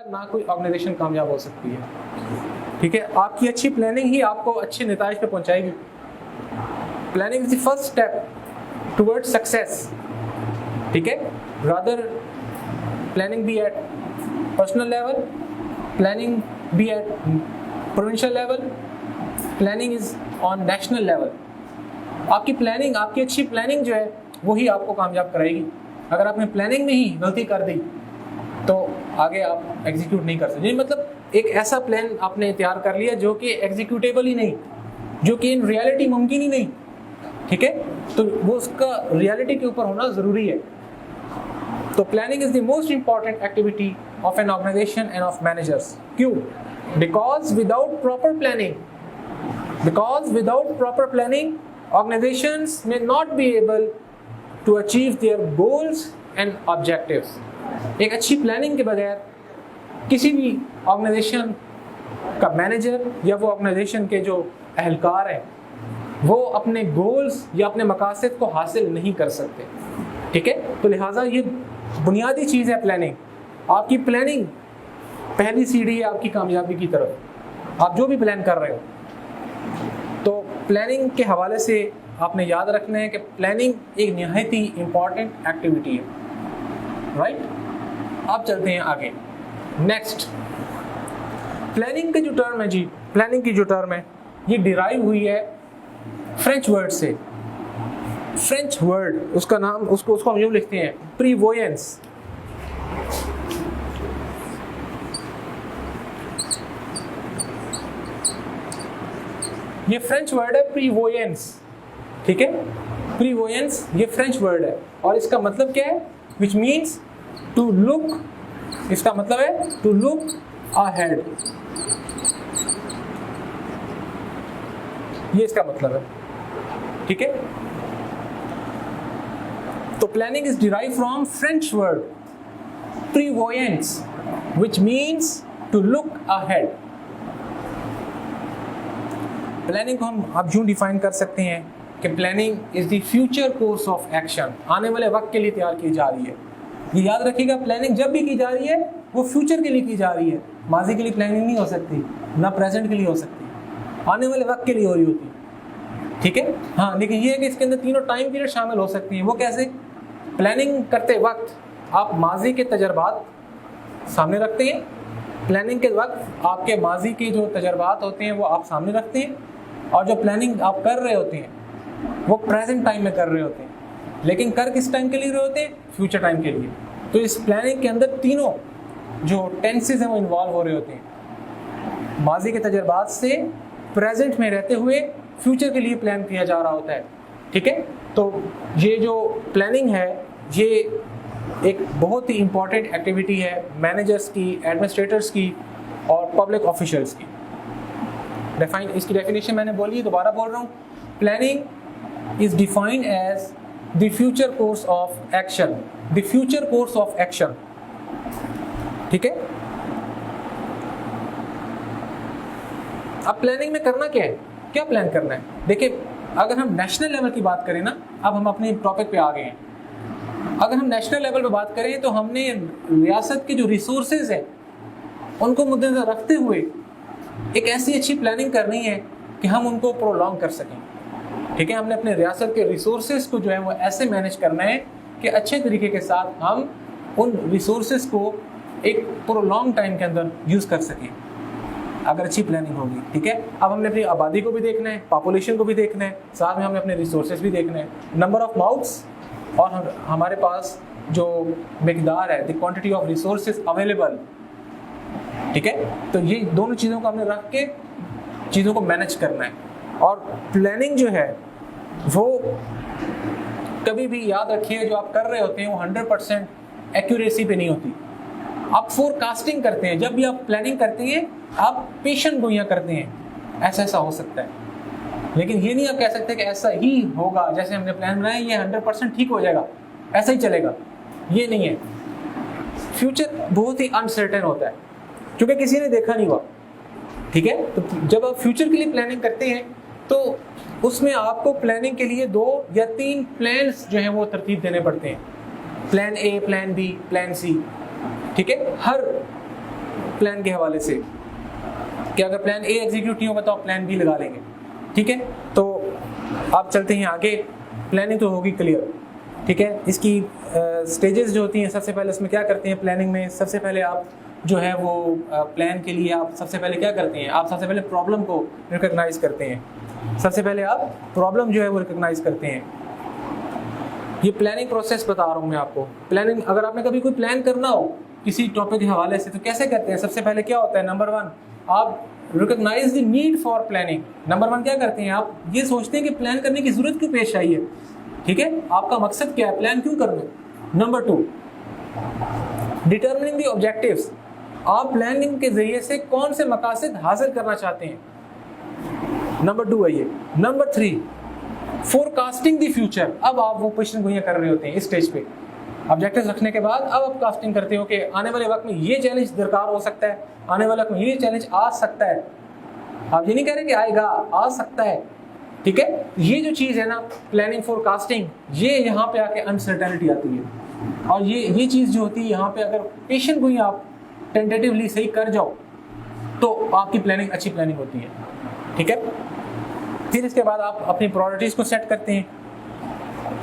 बगैर ना कोई ऑर्गेनाइजेशन कामयाब हो सकती है। ठीक है, आपकी अच्छी प्लानिंग ही आपको अच्छे नताइज पे पहुंचाएगी। Planning is the first step towards success. ठीक है, rather planning be at personal level, planning be at provincial level, planning is on national level. आपकी प्लानिंग, आपकी अच्छी प्लानिंग जो है वही आपको कामयाब कराएगी। अगर आपने प्लानिंग में ही गलती कर दी तो आगे आप एग्जीक्यूट नहीं कर सकते। मतलब एक ऐसा प्लान आपने तैयार कर लिया जो कि एग्जीक्यूटेबल ही नहीं, जो कि इन रियलिटी मुमकिन ही नहीं। ठीक है, तो वो उसका रियलिटी के ऊपर होना जरूरी है। तो planning is the most important activity of an organization and of managers. क्यों? Because without proper planning organizations may not be able to achieve their goals and objectives. एक अच्छी प्लानिंग के बगैर किसी भी ऑर्गेनाइजेशन का मैनेजर या वो ऑर्गेनाइजेशन के जो अहलकार हैं वो अपने गोल्स या अपने मकासद को हासिल नहीं कर सकते। ठीक है, तो लिहाजा ये बुनियादी चीज़ है प्लानिंग। आपकी प्लानिंग पहली सीढ़ी है आपकी कामयाबी की तरफ। आप जो भी प्लान कर रहे हो, तो प्लानिंग के हवाले से आपने याद रखना है कि प्लानिंग एक निहायत ही इम्पॉर्टेंट एक्टिविटी है। राइट, अब चलते हैं आगे। नेक्स्ट, प्लानिंग के जो टर्म है जी, प्लानिंग की जो टर्म है ये डिराइव हुई है फ्रेंच वर्ड से। फ्रेंच वर्ड, उसका नाम, उसको हम यूं लिखते हैं, प्रीवोयंस। ये फ्रेंच वर्ड है प्रीवोयंस। ठीक है, प्रीवोयंस ये फ्रेंच वर्ड है और इसका मतलब क्या है? विच मीन्स टू लुक, इसका मतलब है टू लुक अहेड। ये इसका मतलब है। ठीक है, तो planning is derive from French word prevoyance which means to look ahead. Planning को हम आप यूं डिफाइन कर सकते हैं कि planning is the future course of action. आने वाले वक्त के लिए तैयार की जा रही है। ये याद रखिएगा, प्लानिंग जब भी की जा रही है वो फ्यूचर के लिए की जा रही है। माजी के लिए प्लानिंग नहीं हो सकती, ना प्रेजेंट के लिए हो सकती, आने वाले वक्त के लिए हो रही होती है। ठीक है, हाँ, लेकिन ये है कि इसके अंदर तीनों टाइम पीरियड शामिल हो सकती हैं। वो कैसे? प्लानिंग करते वक्त आप माजी के तजर्बात सामने रखते हैं। प्लानिंग के वक्त आपके माजी के जो तजर्बात होते हैं वो आप सामने रखते हैं, और जो प्लानिंग आप कर रहे होते हैं वो प्रेजेंट टाइम में कर रहे होते हैं। लेकिन कर किस टाइम के लिए रहे होते हैं? फ्यूचर टाइम के लिए। तो इस प्लानिंग के अंदर तीनों जो टेंसेस हैं वो इन्वॉल्व हो रहे होते हैं। माजी के तजर्बात से प्रेजेंट में रहते हुए फ्यूचर के लिए प्लान किया जा रहा होता है। ठीक है, तो ये जो प्लानिंग है ये एक बहुत ही इंपॉर्टेंट एक्टिविटी है मैनेजर्स की, एडमिनिस्ट्रेटर्स की और पब्लिक ऑफिशियल्स की। इसकी डेफिनेशन मैंने बोली है, दोबारा बोल रहा हूँ। Planning is defined as the future course of action. The future course of action. ठीक है, अब प्लानिंग में करना क्या है? क्या प्लान करना है? देखिए, अगर हम नेशनल लेवल की बात करें ना, अब हम अपने टॉपिक पे आ गए हैं। अगर हम नेशनल लेवल पे बात करें तो हमने रियासत के जो रिसोर्सेज हैं उनको मुद्देनजर रखते हुए एक ऐसी अच्छी प्लानिंग करनी है कि हम उनको प्रोलॉन्ग कर सकें। ठीक है, हमने अपने रियासत के रिसोर्सेज को जो है वो ऐसे मैनेज करना है कि अच्छे तरीके के साथ हम उन रिसोर्सेज को एक प्रोलॉन्ग टाइम के अंदर यूज़ कर सकें, अगर अच्छी प्लानिंग होगी। ठीक है, अब हमने अपनी आबादी को भी देखना है, पॉपुलेशन को भी देखना है, साथ में हमने अपने रिसोर्सेज भी देखना है, नंबर ऑफ माउथ्स और हमारे पास जो मिकदार है, the quantity of resources available. ठीक है, तो ये दोनों चीज़ों को हमने रख के चीज़ों को मैनेज करना है। और प्लानिंग जो है वो कभी भी याद रखिए, जो आप कर रहे होते हैं वो 100% एक्यूरेसी पे नहीं होती। आप फोरकास्टिंग करते हैं, जब भी आप प्लानिंग करते हैं आप पेशेंट गोइयां करते हैं, ऐसा ऐसा हो सकता है, लेकिन ये नहीं आप कह सकते कि ऐसा ही होगा, जैसे हमने प्लान बनाया ये 100% ठीक हो जाएगा, ऐसा ही चलेगा। ये नहीं है। फ्यूचर बहुत ही अनसर्टेन होता है क्योंकि किसी ने देखा नहीं हुआ। ठीक है, तो जब आप फ्यूचर के लिए प्लानिंग करते हैं तो उसमें आपको प्लानिंग के लिए 2 या 3 प्लान्स जो हैं वो तरतीब देने पड़ते हैं। Plan A, plan B, plan C. ठीक है, हर प्लान के हवाले से कि अगर प्लान ए एग्जीक्यूट नहीं होगा तो आप प्लान बी लगा लेंगे। ठीक है, तो आप चलते हैं आगे। प्लानिंग तो होगी क्लियर, ठीक है। इसकी स्टेजेस जो होती हैं, सबसे पहले इसमें क्या करते हैं प्लानिंग में, सबसे पहले आप जो है वो प्लान के लिए आप सबसे पहले क्या करते हैं, आप सबसे पहले प्रॉब्लम को रिकॉग्नाइज करते हैं। सबसे पहले आप प्रॉब्लम जो है वो रिकॉग्नाइज करते हैं। ये प्लानिंग प्रोसेस बता रहा हूँ मैं आपको। प्लानिंग, अगर आपने कभी कोई प्लान करना हो किसी टॉपिक के हवाले से तो कैसे करते हैं? सबसे पहले क्या होता है, नंबर 1 आप recognize the need for planning. Number 1 क्या करते हैं, आप ये सोचते हैं कि प्लान करने की जरूरत क्यों पेश आई है। ठीक है, आपका मकसद क्या है, प्लान क्यों करना है। नंबर 2 डिटर्मिनिंग द ऑब्जेक्टिव्स, आप प्लानिंग के जरिए से कौन से मकासद हासिल करना चाहते हैं। नंबर 2 है ये। नंबर 3 फोरकास्टिंग द फ्यूचर, अब आप वो क्वेश्चन गोइयां कर रहे होते हैं इस स्टेज पे। ऑब्जेक्टिव्स रखने के बाद अब आप कास्टिंग करते हो कि आने वाले वक्त में ये चैलेंज दरकार हो सकता है, आने वाले वक्त में ये चैलेंज आ सकता है। आप ये नहीं कह रहे कि आएगा, आ सकता है। ठीक है, ये जो चीज़ है ना प्लानिंग फोरकास्टिंग, ये यहाँ पे आके अनसर्टेनिटी आती है। और ये चीज़ जो होती है यहाँ पे, अगर पेशेंट गोई आप टेंटेटिवली सही कर जाओ तो आपकी प्लानिंग अच्छी प्लानिंग होती है। ठीक है, फिर इसके बाद आप अपनी प्रायोरिटीज को सेट करते हैं।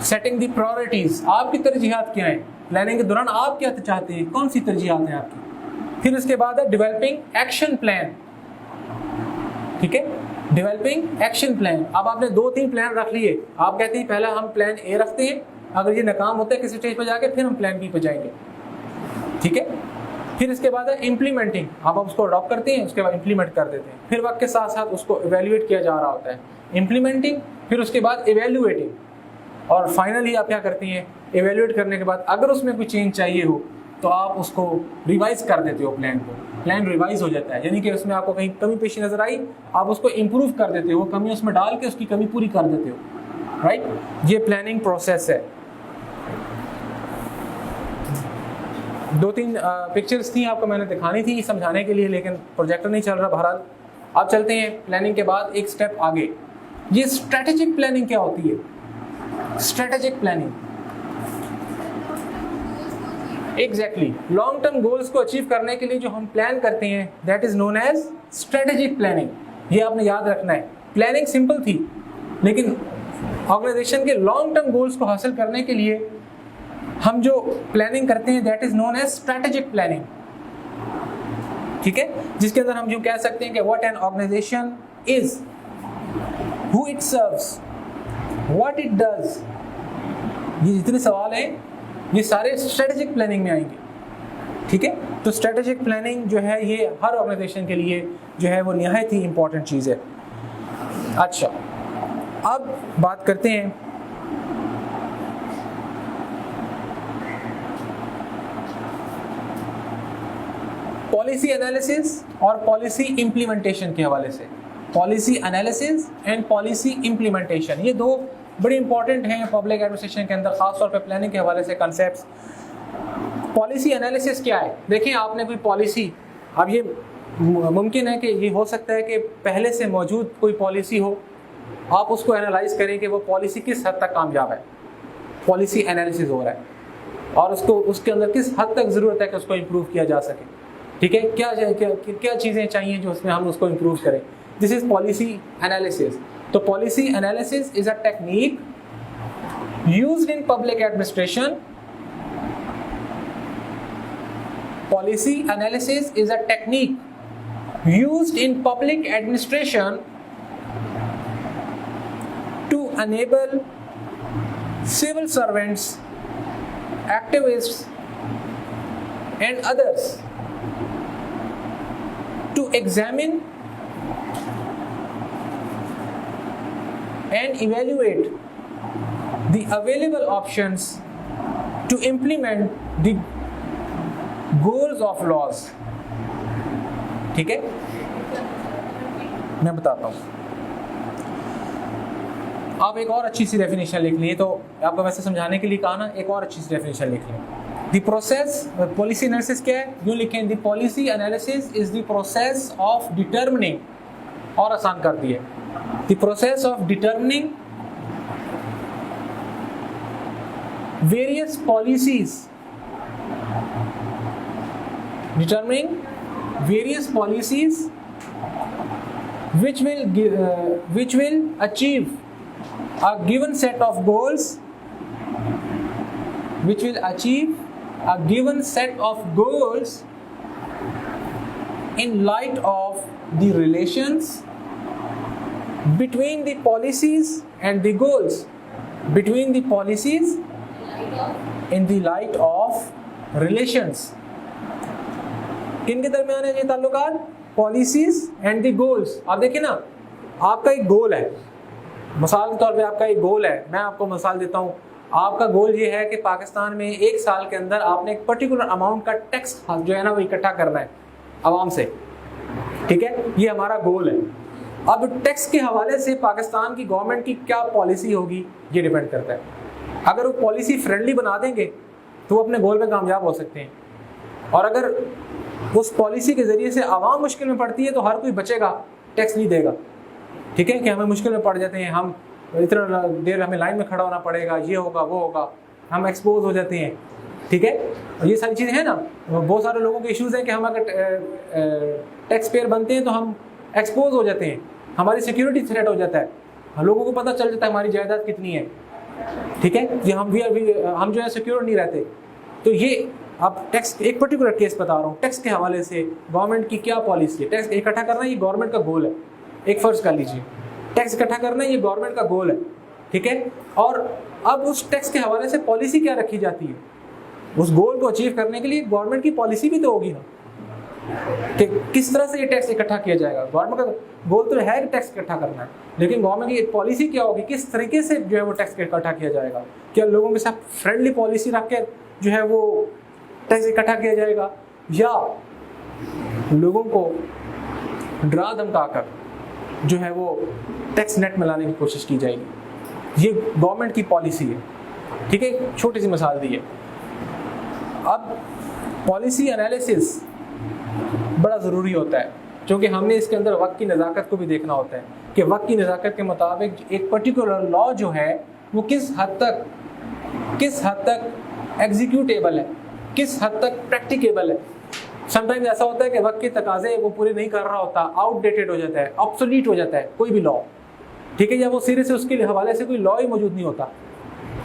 सेटिंग द प्रायोरिटीज, आपकी तरजीहात क्या है, प्लानिंग के दौरान आप क्या चाहते हैं, कौन सी तरजीहात हैं आपकी। फिर इसके बाद है डेवलपिंग एक्शन प्लान। ठीक है, डेवलपिंग एक्शन प्लान, अब आपने 2-3 प्लान रख लिए। आप कहते हैं पहला हम प्लान ए रखते हैं, अगर ये नाकाम होता है किसी स्टेज पर जाके फिर हम प्लान बी पे जाएंगे। ठीक है, फिर इसके बाद है इम्प्लीमेंटिंग, आप उसको अडॉप्ट करते हैं, उसके बाद इम्प्लीमेंट कर देते हैं। फिर वक्त के साथ साथ उसको इवेल्युएट किया जा रहा होता है, इम्प्लीमेंटिंग, फिर उसके बाद इवेल्युएटिंग, और फाइनली आप क्या करते हैं, इवेल्युएट करने के बाद अगर उसमें कोई चेंज चाहिए हो तो आप उसको रिवाइज कर देते हो प्लान को। प्लान रिवाइज हो जाता है, यानी कि उसमें आपको कहीं कमी पेशी नजर आई, आप उसको इम्प्रूव कर देते हो, वो कमी उसमें डाल के उसकी कमी पूरी कर देते हो। राइट, ये प्लानिंग प्रोसेस है। 2-3 पिक्चर्स थी आपको मैंने दिखानी थी समझाने के लिए, लेकिन प्रोजेक्टर नहीं चल रहा। बहरहाल आप चलते हैं प्लानिंग के बाद एक स्टेप आगे। ये स्ट्रेटेजिक प्लानिंग क्या होती है? Strategic planning exactly long term goals को अचीव करने के लिए जो हम प्लान करते हैं that is known as strategic planning. ये आपने याद रखना है। प्लानिंग सिंपल थी, लेकिन ऑर्गेनाइजेशन के लॉन्ग टर्म गोल्स को हासिल करने के लिए हम जो प्लानिंग करते हैं that is known as strategic planning. ठीक है, जिसके अंदर हम यूं कह सकते हैं कि what an organization is, who it serves, what it does. ये जितने सवाल हैं ये सारे स्ट्रेटेजिक प्लानिंग में आएंगे। ठीक है, तो स्ट्रेटेजिक प्लानिंग जो है ये हर ऑर्गेनाइजेशन के लिए जो है वो निहायत ही इंपॉर्टेंट चीज़ है। अच्छा, अब बात करते हैं पॉलिसी एनालिसिस और पॉलिसी इंप्लीमेंटेशन के हवाले से। Policy analysis and policy implementation, ये दो बड़े इंपॉर्टेंट हैं पब्लिक एडमिनिस्ट्रेशन के अंदर, खासतौर पे प्लानिंग के हवाले से कॉन्सेप्ट्स। पॉलिसी एनालिसिस क्या है? देखिए, आपने कोई पॉलिसी, अब ये मुमकिन है कि ये हो सकता है कि पहले से मौजूद कोई पॉलिसी हो, आप उसको एनालाइज करें कि वो पॉलिसी किस हद तक कामयाब है। पॉलिसी एनालिसिस हो रहा है और उसको उसके अंदर किस हद तक ज़रूरत है कि उसको इम्प्रूव किया जा सके। ठीक है, क्या चीज़ें चाहिए जो उसमें हम उसको इम्प्रूव करें। This is policy analysis. तो policy analysis is a technique used in public administration. Policy analysis is a technique used in public administration to enable civil servants, activists and others to examine and evaluate the available options to implement the goals of laws. ठीक है, मैं बताता हूँ। आप एक और अच्छी सी definition लिख लिए, तो आपको वैसे समझाने के लिए कहा ना, एक और अच्छी सी डेफिनेशन लिख लें। द प्रोसेस, पॉलिसी एनालिसिस क्या है? यूँ लिखें, the policy analysis is the process of determining, और आसान कर दिए, the process of determining various policies, determining various policies which will achieve a given set of goals, which will achieve a given set of goals in light of the relations between the policies and the goals, between the policies in the light of relations. किनके दरमियान है ये ताल्लुकात? Policies and the goals. आप देखिए ना, आपका एक गोल है, मिसाल के तौर पे आपका एक गोल है, मैं आपको मिसाल देता हूँ, आपका गोल ये है कि पाकिस्तान में एक साल के अंदर आपने एक पर्टिकुलर अमाउंट का टैक्स जो है ना वो इकट्ठा करना है आवाम से, ठीक है, ये हमारा गोल है। अब टैक्स के हवाले से पाकिस्तान की गवर्नमेंट की क्या पॉलिसी होगी ये डिपेंड करता है। अगर वो पॉलिसी फ्रेंडली बना देंगे तो वो अपने गोल में कामयाब हो सकते हैं, और अगर उस पॉलिसी के ज़रिए से आवाम मुश्किल में पड़ती है तो हर कोई बचेगा, टैक्स नहीं देगा, ठीक है, कि हमें मुश्किल में पड़ जाते हैं, हम इतना देर हमें लाइन में खड़ा होना पड़ेगा, ये होगा वो होगा, हम एक्सपोज हो जाते हैं, ठीक है। ये सारी चीज़ें हैं ना, बहुत सारे लोगों के इश्यूज़ हैं कि हम अगर टैक्स पेयर बनते हैं तो हम एक्सपोज हो जाते हैं, हमारी सिक्योरिटी थ्रेट हो जाता है, लोगों को पता चल जाता है हमारी जायदाद कितनी है, ठीक है, कि हम जो है सिक्योर नहीं रहते। तो ये अब टैक्स एक पर्टिकुलर केस बता रहा हूँ, टैक्स के हवाले से गवर्नमेंट की क्या पॉलिसी है। टैक्स इकट्ठा करना ये गवर्नमेंट का गोल है, एक फर्ज कर लीजिए, टैक्स इकट्ठा करना ये गवर्नमेंट का गोल है, ठीक है। और अब उस टैक्स के हवाले से पॉलिसी क्या रखी जाती है, उस गोल को अचीव करने के लिए गवर्नमेंट की पॉलिसी भी तो होगी ना, कि किस तरह से ये टैक्स इकट्ठा किया जाएगा। गवर्नमेंट का गोल तो है कि टैक्स इकट्ठा करना है, लेकिन गवर्नमेंट की पॉलिसी क्या होगी, किस तरीके से जो है वो टैक्स इकट्ठा किया जाएगा। क्या लोगों के साथ फ्रेंडली पॉलिसी रख के जो है वो टैक्स इकट्ठा किया जाएगा, या लोगों को डरा धमका कर जो है वो टैक्स नेट में लाने की कोशिश की जाएगी। ये गवर्नमेंट की पॉलिसी है, ठीक है। छोटी सी मिसाल दी है। अब पॉलिसी एनालिसिस बड़ा ज़रूरी होता है, क्योंकि हमने इसके अंदर वक्त की नज़ाकत को भी देखना होता है कि वक्त की नज़ाकत के मुताबिक एक पर्टिकुलर लॉ जो है वो किस हद तक एग्जीक्यूटेबल है, किस हद तक प्रैक्टिकेबल है। समटाइम्स ऐसा होता है कि वक्त के तकाजे वो पूरे नहीं कर रहा होता, आउटडेटेड हो जाता है, ऑब्सोलीट हो जाता है कोई भी लॉ, ठीक है, या वो सिरे से उसके हवाले से कोई लॉ ही मौजूद नहीं होता,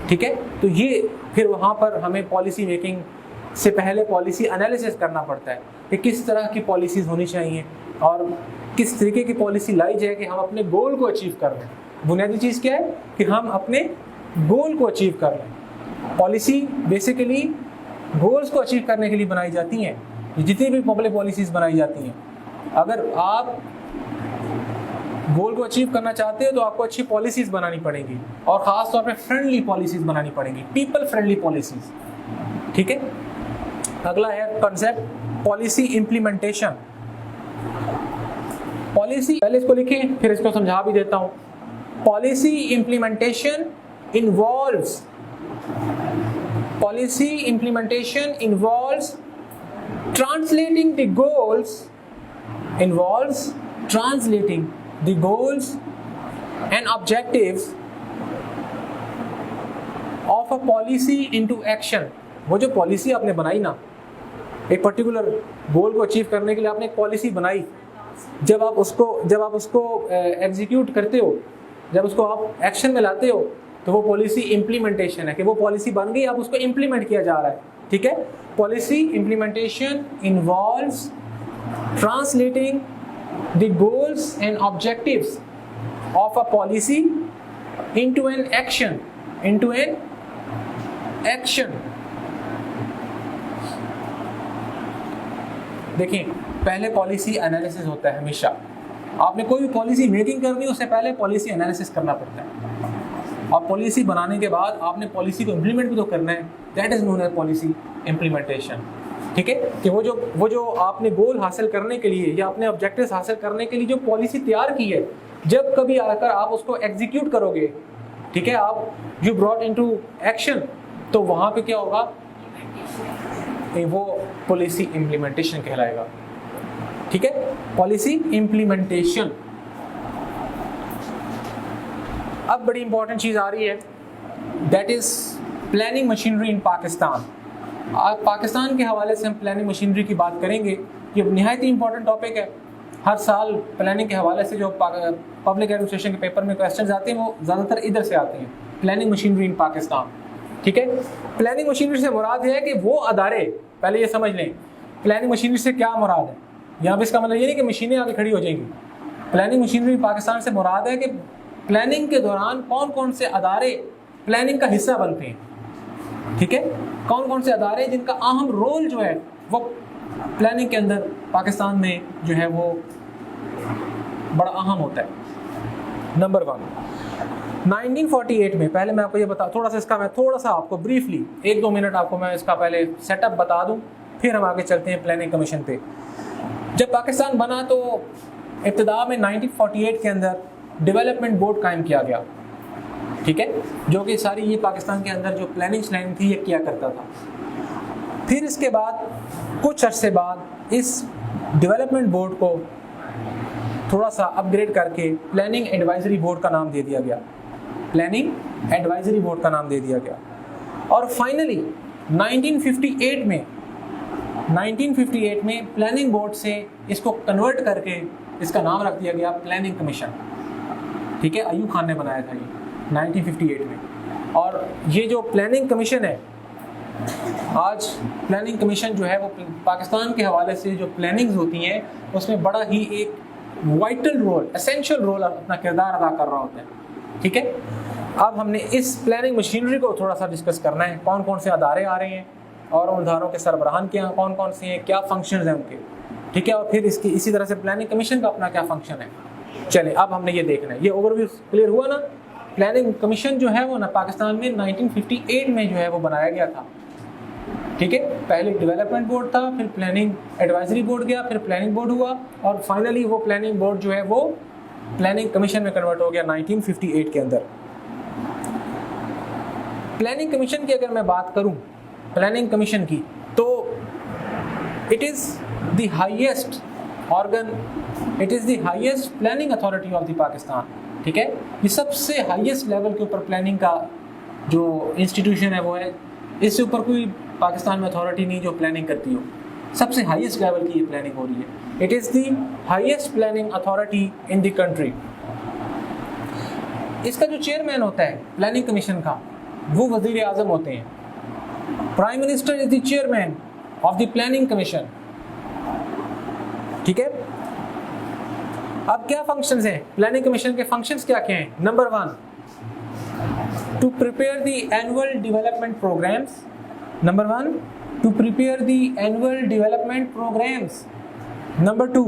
ठीक है। तो ये फिर वहाँ पर हमें पॉलिसी मेकिंग से पहले पॉलिसी एनालिसिस करना पड़ता है कि किस तरह की पॉलिसीज़ होनी चाहिए और किस तरीके की पॉलिसी लाई जाए कि हम अपने गोल को अचीव कर लें। बुनियादी चीज़ क्या है कि हम अपने गोल को अचीव कर लें। पॉलिसी बेसिकली गोल्स को अचीव करने के लिए बनाई जाती हैं, जितनी भी पब्लिक पॉलिसीज़ बनाई जाती हैं। अगर आप गोल को अचीव करना चाहते हो तो आपको अच्छी पॉलिसीज़ बनानी पड़ेगी, और ख़ास तौर पे फ्रेंडली पॉलिसीज़ बनानी पड़ेंगी, पीपल फ्रेंडली पॉलिसीज़, ठीक है। अगला है कॉन्सेप्ट पॉलिसी इम्प्लीमेंटेशन। पॉलिसी, पहले इसको लिखें फिर इसको समझा भी देता हूँ। Policy implementation involves translating the goals and objectives of a policy into action। वो जो पॉलिसी आपने बनाई ना, एक पर्टिकुलर गोल को अचीव करने के लिए आपने एक पॉलिसी बनाई, जब आप उसको एग्जीक्यूट करते हो, जब उसको आप एक्शन में लाते हो, तो वो पॉलिसी इम्प्लीमेंटेशन है कि वो पॉलिसी बन गई, अब उसको इम्प्लीमेंट किया जा रहा है, ठीक है। Policy implementation involves translating the goals and objectives of a policy into an action. देखिए, पहले पॉलिसी एनालिसिस होता है। हमेशा आपने कोई भी पॉलिसी मेकिंग करनी है उससे पहले पॉलिसी एनालिसिस करना पड़ता है, और पॉलिसी बनाने के बाद आपने पॉलिसी को इम्प्लीमेंट भी तो करना है। That is known as policy implementation, ठीक है। कि वो जो आपने गोल हासिल करने के लिए या अपने ऑब्जेक्टिव्स हासिल करने के लिए जो पॉलिसी तैयार की है, जब कभी आकर आप उसको एग्जीक्यूट करोगे, ठीक है, आप यू ब्रॉट इनटू एक्शन, तो वहां पे क्या होगा, वो पॉलिसी इम्प्लीमेंटेशन कहलाएगा, ठीक है। Policy implementation. अब बड़ी इंपॉर्टेंट चीज आ रही है, that is planning machinery in Pakistan. आज पाकिस्तान के हवाले से हम प्लानिंग मशीनरी की बात करेंगे ये निहायत ही इंपॉर्टेंट टॉपिक है। हर साल प्लानिंग के हवाले से जो पब्लिक एडमिनिस्ट्रेशन के पेपर में क्वेश्चन आते हैं वो ज़्यादातर इधर से आते हैं, प्लानिंग मशीनरी इन पाकिस्तान। ठीक है, प्लानिंग मशीनरी से मुराद है कि वो अदारे, पहले ये समझ लें प्लानिंग मशीनरी से क्या मुराद है। यहाँ पे इसका मतलब ये नहीं कि मशीनें आगे खड़ी हो जाएंगी। प्लानिंग मशीनरी पाकिस्तान से मुराद है कि प्लानिंग के दौरान कौन कौन से अदारे प्लानिंग का हिस्सा बनते हैं। ठीक है, कौन कौन से अदारे जिनका अहम रोल जो है वो प्लानिंग के अंदर पाकिस्तान में जो है वो बड़ा अहम होता है। नंबर 1, 1948 में, पहले मैं आपको ये बता थोड़ा सा आपको ब्रीफली 1-2 मिनट आपको मैं इसका पहले सेटअप बता दूं, फिर हम आगे चलते हैं प्लानिंग कमीशन पे। जब पाकिस्तान बना तो इब्तिदा में 1948 के अंदर डेवलपमेंट बोर्ड कायम किया गया। ठीक है, जो कि सारी ये पाकिस्तान के अंदर जो प्लानिंग थी ये किया करता था। फिर इसके बाद कुछ अरसे बाद इस डेवलपमेंट बोर्ड को थोड़ा सा अपग्रेड करके प्लानिंग एडवाइजरी बोर्ड का नाम दे दिया गया। प्लानिंग एडवाइजरी बोर्ड का नाम दे दिया गया। और फाइनली 1958 में प्लानिंग बोर्ड से इसको कन्वर्ट करके इसका नाम रख दिया गया प्लानिंग कमीशन। ठीक है, अयूब खान ने बनाया था ये 1958 में। और ये जो प्लानिंग कमीशन है, आज प्लानिंग कमीशन जो है वो पाकिस्तान के हवाले से जो प्लानिंग्स होती हैं उसमें बड़ा ही एक वाइटल रोल, एसेंशियल रोल अपना किरदार अदा कर रहा होता है। ठीक है, अब हमने इस प्लानिंग मशीनरी को थोड़ा सा डिस्कस करना है, कौन कौन से अदारे आ रहे हैं और उन अदारों के सरबराहान क्या कौन कौन से हैं, क्या फंक्शंस हैं उनके। ठीक है, और फिर इसी तरह से प्लानिंग कमीशन का अपना क्या फंक्शन है। चले, अब हमने ये देखना है, ये ओवरव्यू क्लियर हुआ ना। प्लानिंग कमीशन जो है वो ना पाकिस्तान में 1958 में जो है वो बनाया गया था। ठीक है, पहले डेवलपमेंट बोर्ड था, फिर प्लानिंग एडवाइजरी बोर्ड गया, फिर प्लानिंग बोर्ड हुआ और फाइनली वो प्लानिंग बोर्ड जो है वो प्लानिंग कमीशन में कन्वर्ट हो गया 1958 के अंदर। प्लानिंग कमीशन की अगर मैं बात करूं, प्लानिंग कमीशन की, तो it is the highest organ, it is the highest planning authority of the Pakistan. ठीक है, ये सबसे हाईएस्ट लेवल के ऊपर प्लानिंग का जो इंस्टीट्यूशन है वो है। इससे ऊपर कोई पाकिस्तान में अथॉरिटी नहीं जो प्लानिंग करती हो, सबसे हाईएस्ट लेवल की ये प्लानिंग हो रही है। It is the highest planning authority in the country. इसका जो चेयरमैन होता है प्लानिंग कमीशन का वो वजीर आजम होते हैं। Prime minister is the chairman of the planning commission. ठीक है, अब क्या फंक्शंस हैं प्लानिंग कमीशन के? फंक्शंस क्या क्या हैं? Number 1, to prepare the annual development programs. Number 1, to prepare the annual development programs. Number 2,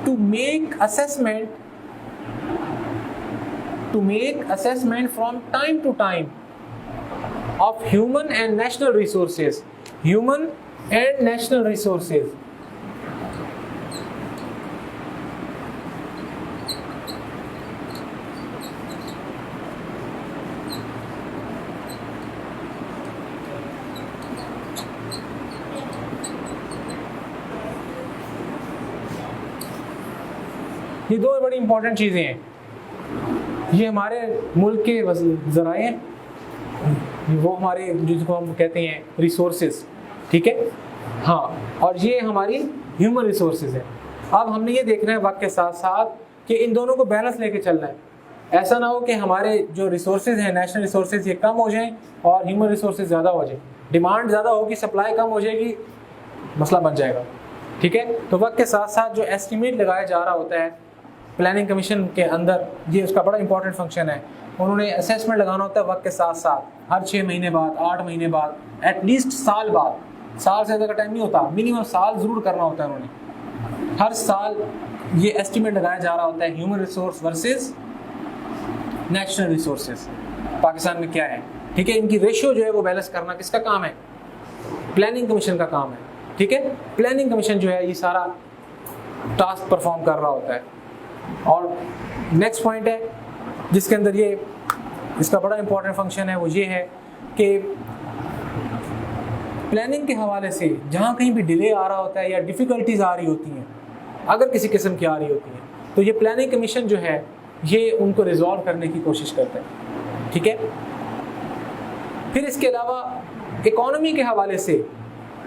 to make assessment from time to time of human and national resources. ये दो बड़ी important चीज़ें हैं। ये हमारे मुल्क के ज़राए हैं, वो हमारे जिसको हम कहते हैं रिसोर्सेज। ठीक है, हाँ, और ये हमारी ह्यूमन रिसोर्सेज है। अब हमने ये देखना है वक्त के साथ साथ कि इन दोनों को बैलेंस लेके चलना है। ऐसा ना हो कि हमारे जो रिसोर्सेज हैं, नेशनल रिसोर्सेज, ये कम हो जाएं और ह्यूमन रिसोर्सेज ज़्यादा हो जाए। डिमांड ज़्यादा होगी, सप्लाई कम हो जाएगी, मसला बन जाएगा। ठीक है, तो वक्त के साथ साथ जो एस्टिमेट लगाया जा रहा होता है प्लानिंग कमीशन के अंदर, ये उसका बड़ा इंपॉर्टेंट फंक्शन है। उन्होंने असेसमेंट लगाना होता है वक्त के साथ साथ, हर 6 महीने बाद, 8 महीने बाद, एटलीस्ट साल बाद। साल से ज़्यादा का टाइम नहीं होता, मिनिमम साल ज़रूर करना होता है उन्होंने। हर साल ये एस्टिमेट लगाया जा रहा होता है human resource versus national resources Pakistan में क्या है। ठीक है, इनकी रेशियो जो है वो बैलेंस करना किसका काम है? प्लानिंग कमीशन का काम है। ठीक है, प्लानिंग कमीशन जो है ये सारा टास्क परफॉर्म कर रहा होता है। और नेक्स्ट पॉइंट है जिसके अंदर ये इसका बड़ा इंपॉर्टेंट फंक्शन है, वो ये है कि प्लानिंग के हवाले से जहाँ कहीं भी डिले आ रहा होता है या डिफ़िकल्टीज आ रही होती हैं, अगर किसी किस्म की आ रही होती हैं, तो ये प्लानिंग कमीशन जो है ये उनको रिजॉल्व करने की कोशिश करता है। ठीक है, फिर इसके अलावा इकोनॉमी के हवाले से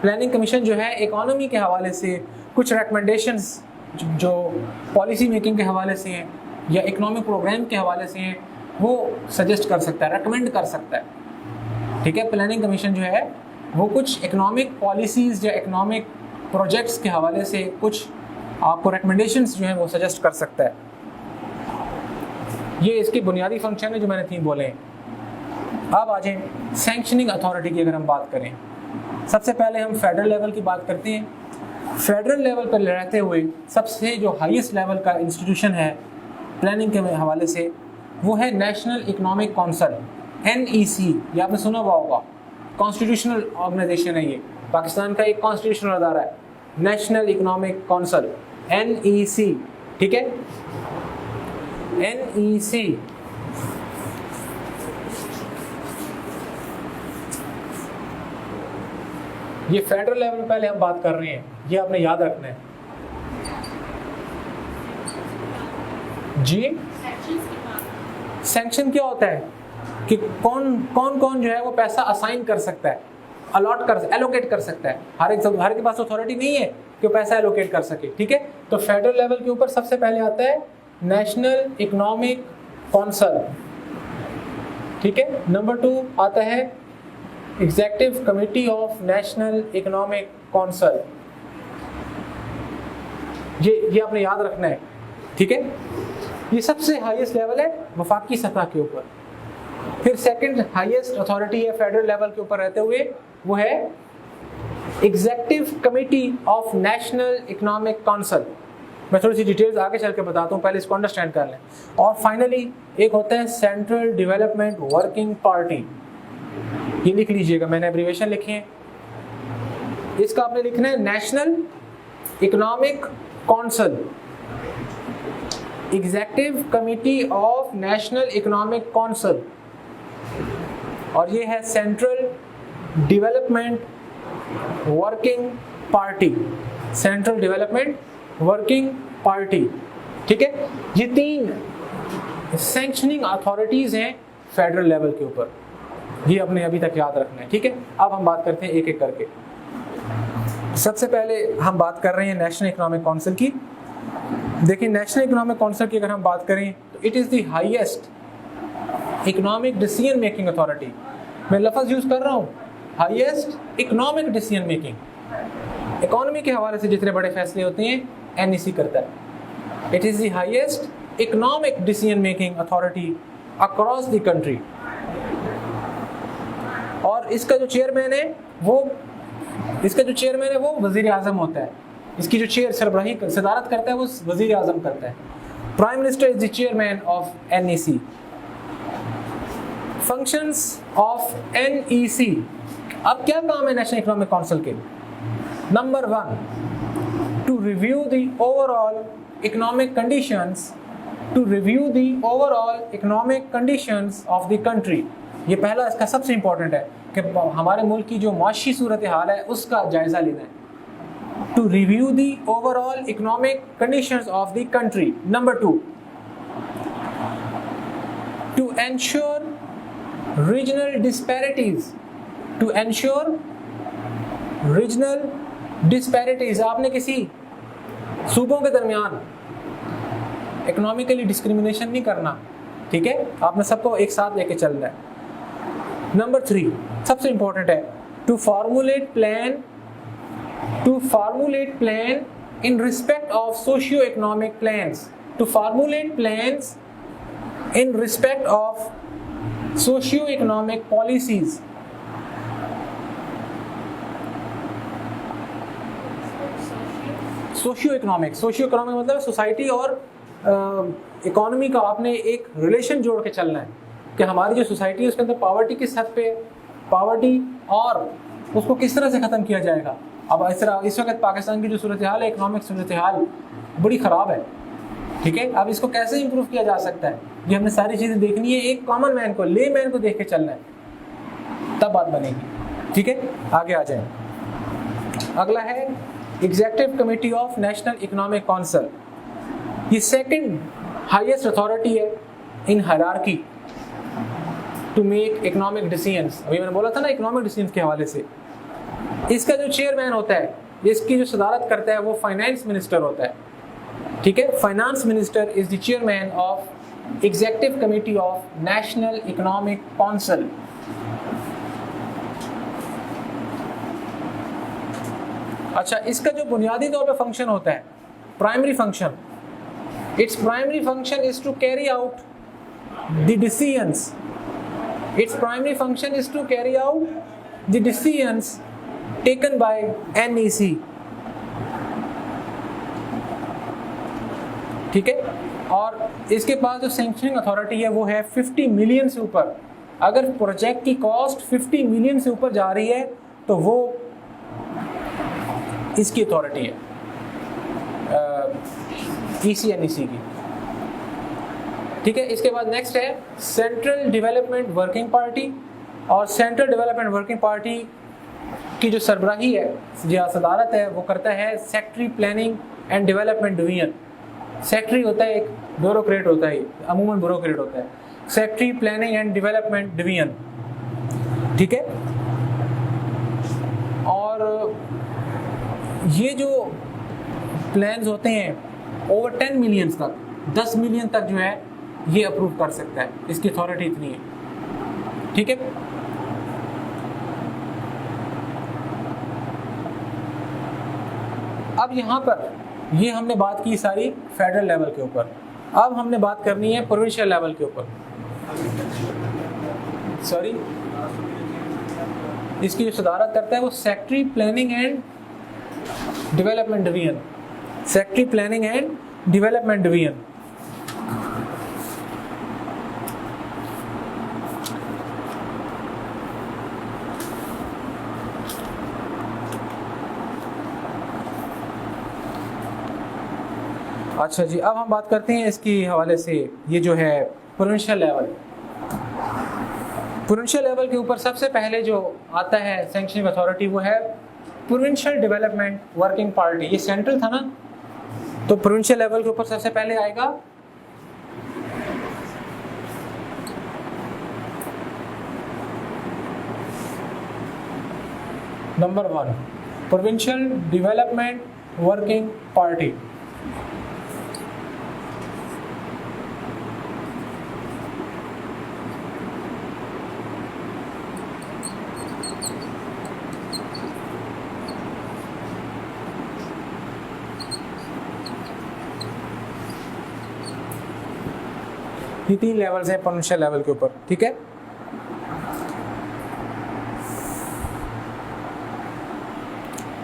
प्लानिंग कमीशन जो है इकोनॉमी के हवाले से कुछ रिकमेंडेशंस जो पॉलिसी मेकिंग के हवाले से हैं या इकोनॉमिक प्रोग्राम के हवाले से हैं वो सजेस्ट कर सकता है, रेकमेंड कर सकता है। ठीक है, प्लानिंग कमीशन जो है वो कुछ इकोनॉमिक पॉलिसीज़ या इकोनॉमिक प्रोजेक्ट्स के हवाले से कुछ आपको रिकमेंडेशंस जो हैं वो सजेस्ट कर सकता है। ये इसके बुनियादी फंक्शन है जो मैंने 3 बोले हैं। अब आ जाए सैंक्शनिंग अथॉरिटी की अगर हम बात करें, सबसे पहले हम फेडरल लेवल की बात करते हैं। फेडरल लेवल पर रहते हुए सबसे जो हाईएस्ट लेवल का इंस्टीट्यूशन है प्लानिंग के हवाले से वो है नेशनल इकोनॉमिक काउंसिल, NEC। ये आपने सुना हुआ होगा, कॉन्स्टिट्यूशनल ऑर्गेनाइजेशन है, ये पाकिस्तान का एक कॉन्स्टिट्यूशनल अदारा है, नेशनल इकोनॉमिक काउंसिल NEC। ठीक है, NEC ये फेडरल लेवल पे पहले हम बात कर रहे हैं, ये आपने याद रखना है जी। सैंक्शन क्या होता है कि कौन कौन जो है वो पैसा असाइन कर सकता है, एलोकेट कर सकता है। हर के पास अथॉरिटी नहीं है कि वो पैसा एलोकेट कर सके। ठीक है, तो फेडरल लेवल के ऊपर सबसे पहले आता है नेशनल इकोनॉमिक काउंसिल। ठीक है, नंबर 2 आता है executive committee of national economic council. ये आपने याद रखना है। ठीक है, ये सबसे हाईएस्ट लेवल है वफाकी सतह के ऊपर। फिर सेकंड हाईएस्ट अथॉरिटी है फेडरल लेवल के ऊपर रहते हुए वो है executive committee of national economic council. मैं थोड़ी सी डिटेल्स आगे चल के बताता हूँ, पहले इसको अंडरस्टैंड कर लें। और फाइनली एक होता है सेंट्रल डेवलपमेंट वर्किंग पार्टी। ये लिख लीजिएगा, मैंने एब्रीविएशन लिखी है, इसका आपने लिखना है national economic council, executive committee of national economic council, और ये है central development working party, central development working party. ठीक है, ये 3 सैंक्शनिंग अथॉरिटीज हैं फेडरल लेवल के ऊपर, ये अपने अभी तक याद रखना है। ठीक है, अब हम बात करते हैं एक एक करके। सबसे पहले हम बात कर रहे हैं नेशनल इकोनॉमिक काउंसिल की। देखिए, नेशनल इकोनॉमिक काउंसिल की अगर हम बात करें तो it is the highest economic decision making authority. मैं लफ्ज़ यूज़ कर रहा हूँ, highest economic decision making. Economy के हवाले से जितने बड़े फैसले होते हैं NEC करता है। It is the highest economic decision making authority across the country. और इसका जो चेयरमैन है वो वज़ीर आज़म होता है। इसकी जो सदारत करता है वो वज़ीर आज़म करता है। Prime minister is the chairman of NEC। Functions of NEC। अब क्या काम है नेशनल इकोनॉमिक काउंसिल के? Number 1, to review the overall economic conditions of the country. ये पहला इसका सबसे इंपॉर्टेंट है कि हमारे मुल्क की जो माशी सूरत हाल है उसका जायजा लेना है। To review the overall economic conditions of the country. Number 2, to ensure regional disparities. आपने किसी सूबों के दरमियान इकोनॉमिकली डिस्क्रिमिनेशन नहीं करना। ठीक है, आपने सबको एक साथ लेके चलना है। नंबर 3 सबसे इंपॉर्टेंट है, to formulate plan in respect of socio economic plans. To formulate plans in respect of socio economic policies. Socio economic मतलब सोसाइटी और इकोनॉमी का आपने एक रिलेशन जोड़ के चलना है कि हमारी जो सोसाइटी है उसके अंदर पावर्टी किस हद पे पावर्टी और उसको किस तरह से ख़त्म किया जाएगा। अब इस वक्त पाकिस्तान की जो सूरत हाल है, इकोनॉमिक सूरत हाल बड़ी ख़राब है। ठीक है, अब इसको कैसे इम्प्रूव किया जा सकता है, ये हमने सारी चीज़ें देखनी है। एक कॉमन मैन को, ले मैन को देख के चलना है, तब बात बनेगी। ठीक है, आगे आ जाए। अगला है executive committee of national economic council. ये सेकंड हाईएस्ट अथॉरिटी है in hierarchy to make economic decisions. अभी मैंने बोला था ना इकोनॉमिक डिसीजंस के हवाले से। इसका जो चेयरमैन होता है, इसकी जो सदारत करता है वो फाइनेंस मिनिस्टर होता है, ठीक है। Finance minister is the chairman of executive committee of national economic council. अच्छा, इसका जो बुनियादी तौर पे फंक्शन होता है, primary function, its primary function is to carry out the decisions, its primary function is to carry out the decisions taken by NEC, ठीक है। और इसके पास जो सैंक्शनिंग अथॉरिटी है वो है 50 मिलियन से ऊपर। अगर प्रोजेक्ट की कॉस्ट 50 मिलियन से ऊपर जा रही है तो वो इसकी अथॉरिटी है, EC/NEC की, ठीक है। इसके बाद नेक्स्ट है सेंट्रल डेवलपमेंट वर्किंग पार्टी। और सेंट्रल डेवलपमेंट वर्किंग पार्टी की जो सरबराही है, जो सदारत है, वो करता है secretary planning and development division. Secretary होता है एक ब्यूरोक्रेट होता है, अमूमन ब्यूरोक्रेट होता है, secretary planning and development division, ठीक है। और ये जो प्लान्स होते हैं ओवर 10 मिलियन तक, 10 मिलियन तक जो है ये अप्रूव कर सकता है, इसकी अथॉरिटी इतनी है, ठीक है। अब यहाँ पर ये हमने बात की सारी फेडरल लेवल के ऊपर, अब हमने बात करनी है प्रोविंशियल लेवल के ऊपर। सॉरी, इसकी जो सदारत करता है वो secretary planning and development division, secretary planning and development division. अच्छा जी, अब हम बात करते हैं इसकी हवाले से, ये जो है प्रोविंशियल लेवल। प्रोविंशियल लेवल के ऊपर सबसे पहले जो आता है सैंक्शनिंग अथॉरिटी वो है प्रोविंशियल डेवलपमेंट वर्किंग पार्टी। ये सेंट्रल था ना, तो प्रोविंशियल लेवल के ऊपर सबसे पहले आएगा number 1 provincial development working party. ये 3 लेवल्स हैं प्रोविंशियल लेवल के ऊपर, ठीक है।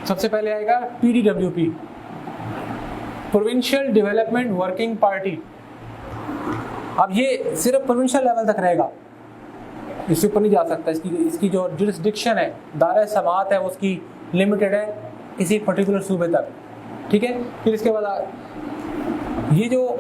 सबसे पहले आएगा PDWP, provincial development working party. अब ये सिर्फ प्रोविंशियल लेवल तक रहेगा, इससे ऊपर नहीं जा सकता। इसकी जो जुरिस्डिक्शन है, दायरा समाअत है, उसकी लिमिटेड है किसी पर्टिकुलर सूबे तक, ठीक है। फिर इसके बाद ये जो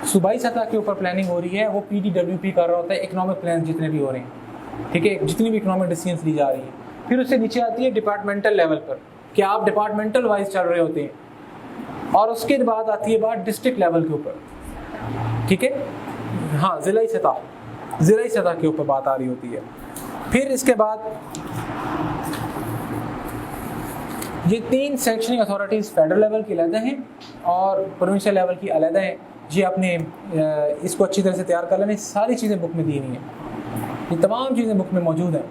सूबाई सतह के ऊपर प्लानिंग हो रही है वो PDWP कर रहा होता है, इकोनॉमिक प्लान जितने भी हो रहे हैं, ठीक है, जितनी भी इकोनॉमिक डिसीजंस ली जा रही है। फिर उससे नीचे आती है डिपार्टमेंटल लेवल पर, कि आप डिपार्टमेंटल वाइज चल रहे होते हैं। और उसके बाद आती है बात डिस्ट्रिक्ट लेवल के ऊपर, ठीक है, हाँ, जिलाई सतह के ऊपर बात आ रही होती है। फिर इसके बाद ये 3 सैंक्शनिंग अथॉरिटीज़ फेडरल लेवल की अलग हैं और प्रोविंशियल लेवल की अलग हैं। जी, आपने इसको अच्छी तरह से तैयार कर लेना, सारी चीज़ें बुक में दी हुई हैं, ये तमाम चीज़ें बुक में मौजूद हैं।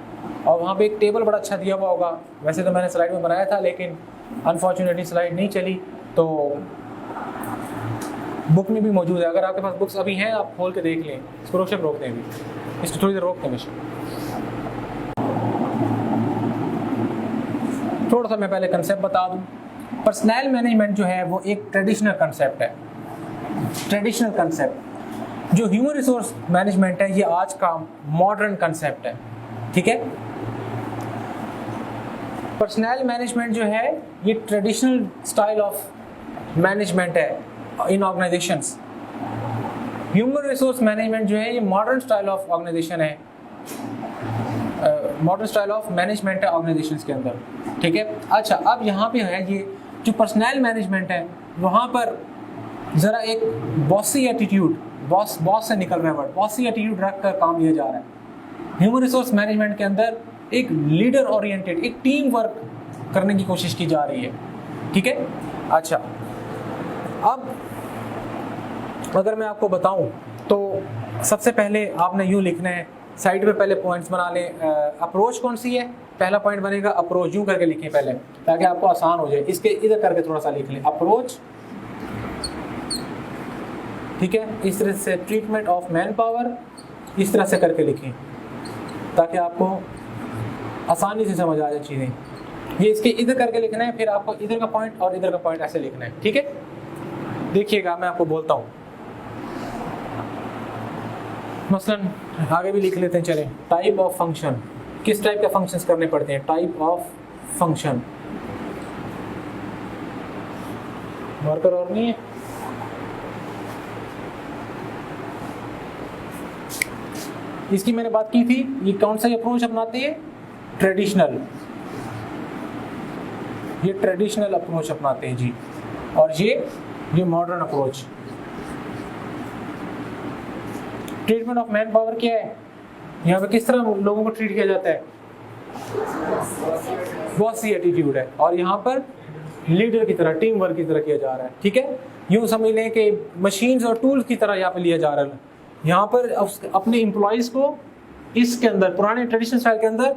और वहाँ पे एक टेबल बड़ा अच्छा दिया हुआ होगा, वैसे तो मैंने स्लाइड में बनाया था लेकिन अनफॉर्चुनेटली स्लाइड नहीं चली, तो बुक में भी मौजूद है। अगर आपके पास बुक्स अभी हैं आप खोल के देख लें। इसको रोशन रोक दें, अभी इसको थोड़ी देर रोक दें। थोड़ा सा मैं पहले कंसेप्ट बता दूं। पर्सनल मैनेजमेंट जो है वो एक ट्रेडिशनल कंसेप्ट है, ट्रेडिशनल कंसेप्ट। जो ह्यूमन रिसोर्स मैनेजमेंट है ये आज का मॉडर्न कंसेप्ट है, ठीक है। पर्सनल मैनेजमेंट जो है ये ट्रेडिशनल स्टाइल ऑफ मैनेजमेंट है इन ऑर्गेनाइजेशंस। ह्यूमन रिसोर्स मैनेजमेंट जो है ये मॉडर्न स्टाइल ऑफ ऑर्गेनाइजेशन है, मॉडर्न स्टाइल ऑफ मैनेजमेंट है ऑर्गेनाइजेशंस के अंदर, ठीक है। अच्छा, अब यहाँ पे है ये जो पर्सनल मैनेजमेंट है वहाँ पर ज़रा एक बॉसी एटीट्यूड, बॉस से निकल रहा है वर्ड, बॉसी एटीट्यूड रख कर काम लिया जा रहा है। ह्यूमन रिसोर्स मैनेजमेंट के अंदर एक लीडर ओरिएंटेड, एक टीम वर्क करने की कोशिश की जा रही है, ठीक है। अच्छा, अब अगर मैं आपको बताऊं तो सबसे पहले आपने यूं लिखना है, साइड पे पहले पॉइंट्स बना लें। अप्रोच कौन सी है, पहला पॉइंट बनेगा अप्रोच, यूं करके लिखें पहले ताकि आपको आसान हो जाए। इसके इधर करके थोड़ा सा लिख लें अप्रोच, ठीक है। इस तरह से ट्रीटमेंट ऑफ मैन पावर, इस तरह से करके लिखें ताकि आपको आसानी से समझ आ जाए चीज़ें। ये इसके इधर करके लिखना है, फिर आपको इधर का पॉइंट और इधर का पॉइंट ऐसे लिखना है, ठीक है। देखिएगा मैं आपको बोलता हूँ, मसलन आगे भी लिख लेते हैं, चलें। टाइप ऑफ फंक्शन, किस टाइप के फंक्शंस करने पड़ते हैं, टाइप ऑफ फंक्शन। मार्कर और नहीं है, इसकी मैंने बात की थी। ये कौन सा अप्रोच अपनाते हैं, ट्रेडिशनल, ये ट्रेडिशनल अप्रोच अपनाते हैं जी, और ये modern approach. Treatment of man power क्या है, यहाँ पे किस तरह लोगों को ट्रीट किया जाता है, बॉसी एटीट्यूड है, और यहाँ पर लीडर की तरह, टीम वर्क की तरह किया जा रहा है, ठीक है। यूं समझ लें कि मशीन्स और टूल्स की तरह यहाँ पे लिया जा रहा है। यहाँ पर अपने एम्प्लॉयज़ को, इसके अंदर पुराने ट्रेडिशनल स्टाइल के अंदर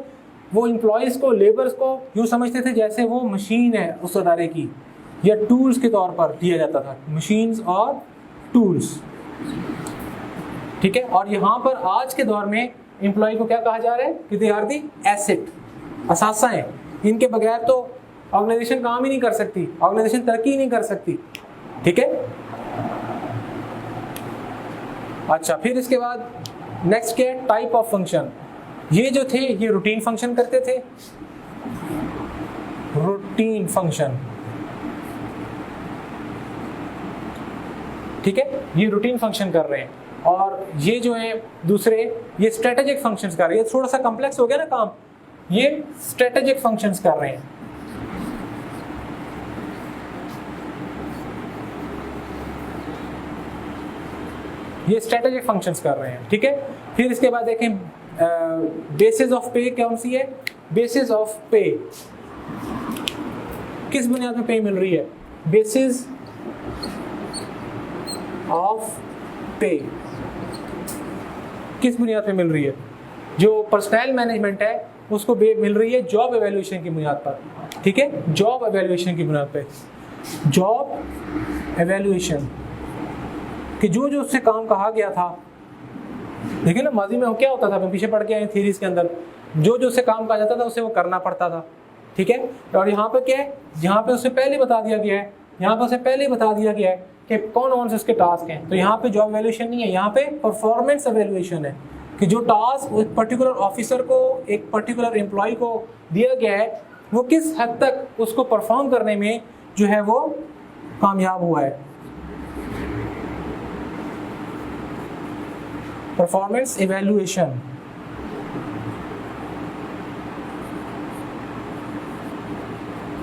वो एम्प्लॉयज़ को, लेबर्स को यूँ समझते थे जैसे वो मशीन है उस अदारे की, या टूल्स के तौर पर लिया जाता था, मशीन्स और टूल्स, ठीक है। और यहाँ पर आज के दौर में एम्प्लॉय को क्या कहा जा रहा है कि दे आर दी एसेट, असासा है, इनके बगैर तो ऑर्गेनाइजेशन काम ही नहीं कर सकती, ऑर्गेनाइजेशन तरक्की ही नहीं कर सकती, ठीक है। अच्छा, फिर इसके बाद नेक्स्ट क्या है, टाइप ऑफ फंक्शन। ये जो थे ये रूटीन फंक्शन करते थे, रूटीन फंक्शन, ठीक है, ये रूटीन फंक्शन कर रहे हैं। और ये जो है दूसरे, ये स्ट्रेटेजिक फंक्शंस कर रहे हैं। थोड़ा सा कॉम्प्लेक्स हो गया ना काम, ये स्ट्रेटेजिक फंक्शंस कर रहे हैं। ये स्ट्रेटेजिक फंक्शंस कर रहे हैं, ठीक है। फिर इसके बाद देखें बेसिस ऑफ पे कौन सी है, बेसिस ऑफ पे, किस बुनियाद पे पे मिल रही है, बेसिस ऑफ पे किस बुनियाद पे मिल रही है, जो पर्सनल मैनेजमेंट है उसको मिल रही है जॉब एवेल्यूएशन की बुनियाद पर, ठीक है, जॉब एवेल्यूएशन की बुनियाद पे, जॉब एवेल्यूएशन कि जो जो उससे काम कहा गया था। देखिए ना, माजी में क्या होता था, मैं पीछे पढ़ के आए थीरीज के अंदर, जो जो उससे काम कहा जाता था उसे वो करना पड़ता था, ठीक है। और यहाँ पे क्या है, यहाँ पे उससे पहले बता दिया गया है, यहाँ पे उससे पहले बता दिया गया है कि कौन कौन से उसके टास्क हैं। तो यहाँ पे जॉब एवेल्यूएशन नहीं है, यहाँ पे परफॉर्मेंस एवेल्यूएशन है कि जो टास्क एक पर्टिकुलर ऑफिसर को, एक पर्टिकुलर एम्प्लॉय को दिया गया है, वो किस हद तक उसको परफॉर्म करने में जो है वो कामयाब हुआ है। परफॉर्मेंस इवैल्यूएशन,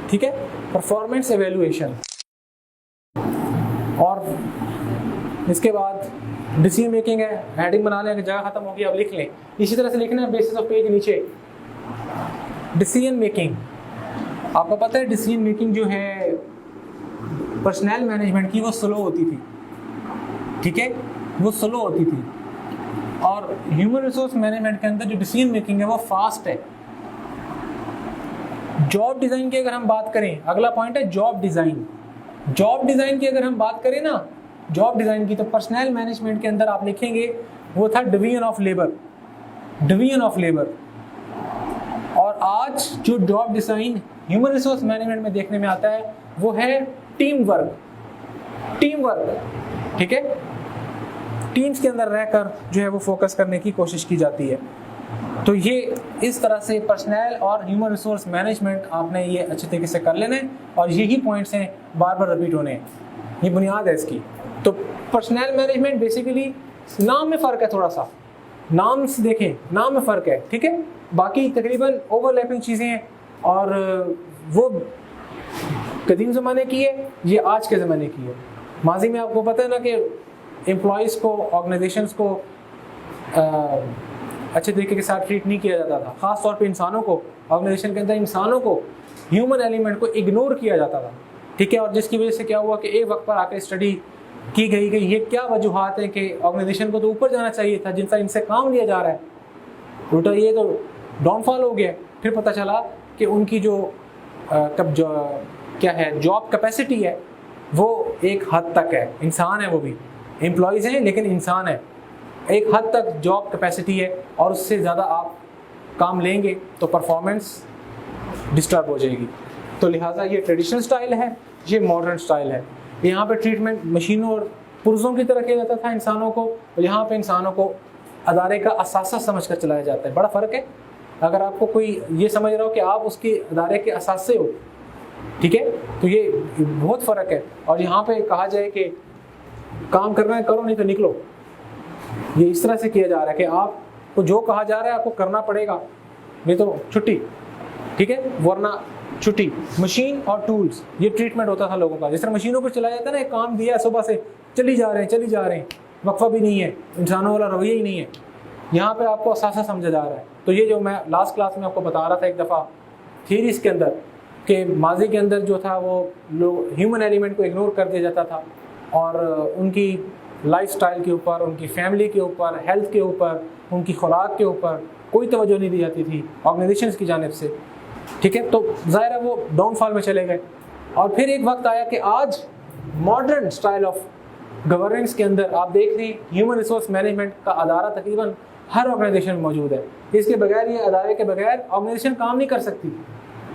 ठीक है, परफॉर्मेंस इवैल्यूएशन। और इसके बाद डिसीजन मेकिंग है, हेडिंग बना लें, जगह खत्म होगी, अब लिख लें। इसी तरह से लिखना है बेसिस ऑफ पे के नीचे डिसीजन मेकिंग। आपको पता है डिसीजन मेकिंग जो है पर्सनल मैनेजमेंट की वो स्लो होती थी, ठीक है, वो स्लो होती थी। और ह्यूमन रिसोर्स मैनेजमेंट के अंदर जो डिसीजन मेकिंग है वो फास्ट है। जॉब डिज़ाइन की अगर हम बात करें, अगला पॉइंट है जॉब डिज़ाइन। जॉब डिज़ाइन की अगर हम बात करें ना, जॉब डिज़ाइन की, तो पर्सनल मैनेजमेंट के अंदर आप लिखेंगे वो था division of labour, division of labour. और आज जो job design human resource management में देखने में आता है वो है टीम वर्क, टीम वर्क, ठीक है। टीम्स के अंदर रहकर जो है वो फोकस करने की कोशिश की जाती है। तो ये इस तरह से पर्सनल और ह्यूमन रिसोर्स मैनेजमेंट आपने ये अच्छे तरीके से कर लेना है, और यही पॉइंट्स हैं बार बार रिपीट होने हैं, ये बुनियाद है इसकी। तो पर्सनल मैनेजमेंट बेसिकली नाम में फ़र्क है, थोड़ा सा नाम से देखें, नाम में फ़र्क है, ठीक है, बाकी तकरीबन ओवरलैपिंग चीज़ें हैं। और वो कदीम ज़माने की है, ये आज के ज़माने की है। माजी में आपको पता है ना कि एम्प्लॉयज़ को, ऑर्गेनाइजेशंस को अच्छे तरीके के साथ ट्रीट नहीं किया जाता था, ख़ास तौर पे इंसानों को, ऑर्गेनाइजेशन के अंदर इंसानों को ह्यूमन एलिमेंट को इग्नोर किया जाता था, ठीक है। और जिसकी वजह से क्या हुआ कि एक वक्त पर आकर स्टडी की गई कि ये क्या वजूहात हैं कि ऑर्गेनाइजेशन को तो ऊपर जाना चाहिए था, जिनसे इनसे काम लिया जा रहा है, उल्टा ये तो डाउनफॉल हो गया। फिर पता चला कि उनकी जो क्या है जॉब कैपेसिटी है वो एक हद तक है, इंसान है, वो भी एम्प्लॉयज़ हैं लेकिन इंसान है, एक हद तक जॉब कैपेसिटी है, और उससे ज़्यादा आप काम लेंगे तो परफॉर्मेंस डिस्टर्ब हो जाएगी। तो लिहाजा ये ट्रेडिशनल स्टाइल है, ये मॉडर्न स्टाइल है। यहाँ पे ट्रीटमेंट मशीनों और पुर्जों की तरह किया जाता था इंसानों को, और यहाँ पे इंसानों को अदारे का असासा समझ कर चलाया जाता है। बड़ा फ़र्क है। अगर आपको कोई ये समझ रहा हो कि आप उसके अदारे के असासे हो, ठीक है, तो ये बहुत फ़र्क है। और यहाँ पे कहा जाए कि काम करना है करो, नहीं तो निकलो, ये इस तरह से किया जा रहा है कि आपको जो कहा जा रहा है आपको करना पड़ेगा, नहीं तो छुट्टी, ठीक है, वरना छुट्टी। मशीन और टूल्स, ये ट्रीटमेंट होता था लोगों का। जिस तरह मशीनों को चलाया जाता है ना, एक काम दिया है सुबह से चली जा रहे हैं, वक्फा भी नहीं है, इंसानों वाला रवैया ही नहीं है। यहाँ पे आपको असासा समझा जा रहा है। तो ये जो मैं लास्ट क्लास में आपको बता रहा था एक दफ़ा थीरीज के अंदर कि माजी के अंदर जो था वो लोग ह्यूमन एलिमेंट को इग्नोर कर दिया जाता था, और उनकी लाइफस्टाइल के ऊपर, उनकी फैमिली के ऊपर, हेल्थ के ऊपर, उनकी खुराक के ऊपर कोई तवज्जो नहीं दी जाती थी ऑर्गेनाइजेशंस की जानिब से, ठीक है। तो ज़ाहिर है वो डाउनफॉल में चले गए। और फिर एक वक्त आया कि आज मॉडर्न स्टाइल ऑफ गवर्नेंस के अंदर आप देख रहे हैं ह्यूमन रिसोर्स मैनेजमेंट का अदारा तकरीबन हर ऑर्गेनाइजेशन में मौजूद है। इसके बगैर, ये अदारे के बगैर ऑर्गेनाइजेशन काम नहीं कर सकती,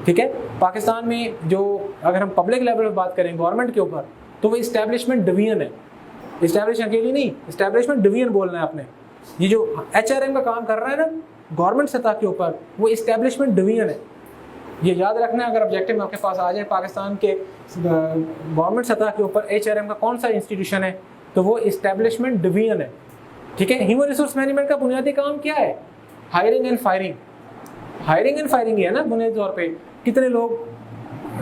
ठीक है। पाकिस्तान में जो अगर हम पब्लिक लेवल पर बात करें गवर्नमेंट के ऊपर, तो वो इस्टेब्लिशमेंट डिवीजन है। इस्टेब्लिश अकेली नहीं, इस्टेब्लिशमेंट डिवीजन बोलना है आपने। ये जो HRM का काम कर रहा है ना गवर्नमेंट सतह के ऊपर, वो इस्टेब्लिशमेंट डिवीजन है। ये याद रखना है, अगर ऑब्जेक्टिव में आपके पास आ जाए पाकिस्तान के गवर्नमेंट सतह के ऊपर HRM का कौन सा इंस्टीट्यूशन है, तो वो इस्टेब्लिशमेंट डिवीजन है, ठीक है। ह्यूमन रिसोर्स मैनेजमेंट का बुनियादी काम क्या है? Hiring and firing. Hiring and firing ही है ना बुनियादी तौर पे। कितने लोग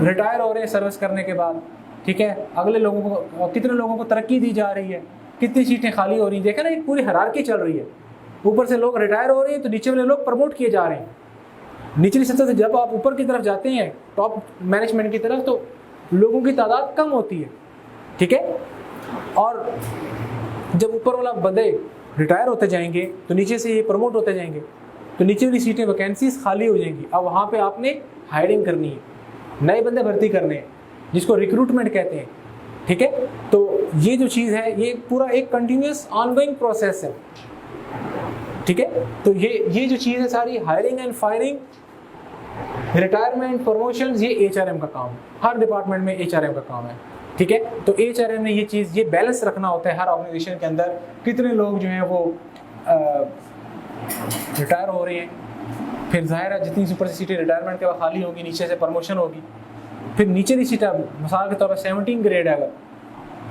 रिटायर हो रहे हैं सर्विस करने के बाद, ठीक है, अगले लोगों को, कितने लोगों को तरक्की दी जा रही है, कितनी सीटें खाली हो रही हैं। देखा ना, एक पूरी हायरार्की चल रही है। ऊपर से लोग रिटायर हो रहे हैं तो नीचे वाले लोग प्रमोट किए जा रहे हैं। निचली सतह से जब आप ऊपर की तरफ जाते हैं टॉप मैनेजमेंट की तरफ, तो लोगों की तादाद कम होती है, ठीक है। और जब ऊपर वाला बंदे रिटायर होते जाएंगे तो नीचे से ये प्रमोट होते जाएंगे, तो नीचे वाली सीटें वैकेंसीज खाली हो जाएंगी। अब वहाँ पे आपने हायरिंग करनी है, नए बंदे भर्ती करने हैं, जिसको रिक्रूटमेंट कहते हैं, ठीक है। तो ये जो चीज़ है ये पूरा एक कंटिन्यूस ऑनगोइंग प्रोसेस है, ठीक है। तो ये जो चीज़ है सारी, hiring and firing, retirement, promotions, ये HRM का काम है। हर डिपार्टमेंट में HRM का काम है, ठीक है। तो HRM ने ये चीज़, ये बैलेंस रखना होता है हर ऑर्गेनाइजेशन के अंदर। कितने लोग जो हैं वो रिटायर हो रहे हैं, फिर जाहिर है जितनी ऊपर से सीटें रिटायरमेंट के बाद खाली होगी, नीचे से प्रमोशन होगी। फिर नीचे की सीटें, मिसाल के तौर पर 17 ग्रेड है अगर,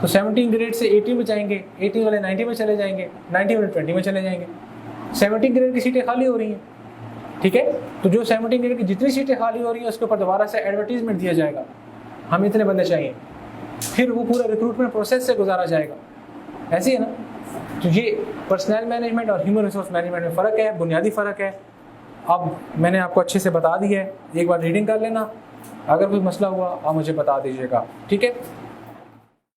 तो 17 ग्रेड से 80 में जाएंगे, 80 वाले 90 में चले जाएंगे, 90 वाले 20 में चले जाएंगे। 17 ग्रेड की सीटें खाली हो रही हैं, ठीक है। तो जो 17 ग्रेड की जितनी सीटें खाली हो रही हैं उसके ऊपर दोबारा से एडवर्टीजमेंट दिया जाएगा, हम इतने बंदे चाहिए। फिर वो पूरा रिक्रूटमेंट प्रोसेस से गुजारा जाएगा, ऐसे है ना। तो ये पर्सनल मैनेजमेंट और ह्यूमन रिसोर्स मैनेजमेंट में फ़र्क है, बुनियादी फ़र्क है। अब मैंने आपको अच्छे से बता दिया है, एक बार रीडिंग कर लेना, अगर कोई मसला हुआ आप मुझे बता दीजिएगा, ठीक है।